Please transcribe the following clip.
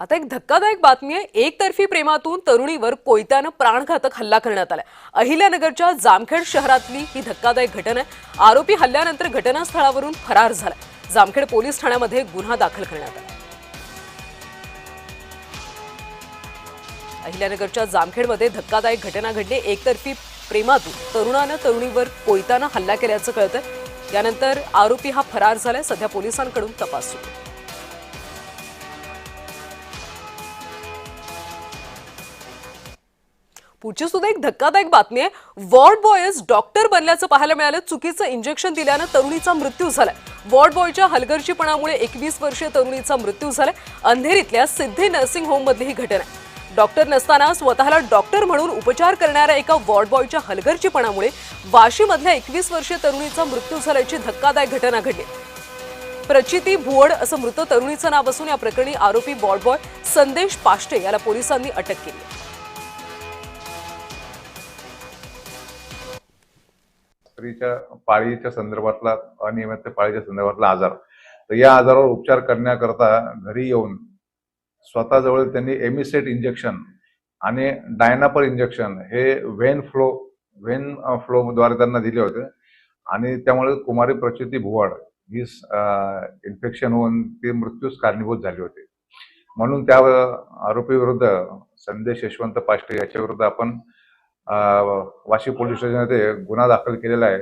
आता एक धक्कादायक बातमी आहे। एकतर्फी प्रेमातून तरुणीवर कोयत्यानं प्राणघातक हल्ला करण्यात आलाय। अहिल्यानगरच्या जामखेड शहरातली ही धक्कादायक घटना आहे। आरोपी हल्ल्यानंतर घटनास्थळावरून फरार झालाय। जामखेड पोलीस ठाण्यामध्ये गुन्हा दाखल करण्यात आला। अहिल्यानगरच्या जामखेडमध्ये धक्कादायक घटना घडली। एकतर्फी प्रेमातून तरुणानं तरुणीवर कोयत्यानं हल्ला केल्याचं कळतंय। यानंतर आरोपी हा फरार झालाय। सध्या पोलिसांकडून तपास सुरू आहे। पुढची सुद्धा एक धक्कादायक बातमी आहे। वॉर्ड बॉयच डॉक्टर बनल्याचं पाहायला मिळालं। चुकीचं इंजेक्शन दिल्यानं तरुणीचा मृत्यू झालाय। वॉर्ड बॉयच्या हलगर्जीपणामुळे 21 वर्षीय तरुणीचा मृत्यू झालाय। अंधेरीतल्या सिद्धी नर्सिंग होम मधली ही घटना आहे। डॉक्टर नसताना स्वतःला डॉक्टर म्हणून उपचार करणाऱ्या एका वॉर्ड बॉयच्या हलगर्जीपणामुळे वाशीमधल्या 21 वर्षीय तरुणीचा मृत्यू झाल्याची धक्कादायक घटना घडली। प्रचिती भुवड असं मृत तरुणीचं नाव असून या प्रकरणी आरोपी वॉर्ड बॉय संदेश पाष्टे याला पोलिसांनी अटक केली। स्त्रीच्या पाळीच्या संदर्भातला अनियमित पाळीच्या संदर्भातला आजार, तर या आजारावर उपचार करण्याकरता घरी येऊन स्वतःजवळ त्यांनी एमिसेट इंजेक्शन आणि डायनापर इंजेक्शन हे व्हेन फ्लोद्वारे त्यांना दिले होते आणि त्यामुळे कुमारी प्रचिती भुवाड ही इन्फेक्शन होऊन ती मृत्यूस कारणीभूत झाली होती। म्हणून त्या आरोपी विरुद्ध संदेश यशवंत पाष्टे याच्या विरुद्ध आपण वाशी पोलीस स्टेशनमध्ये गुन्हा दाखल केलेला आहे।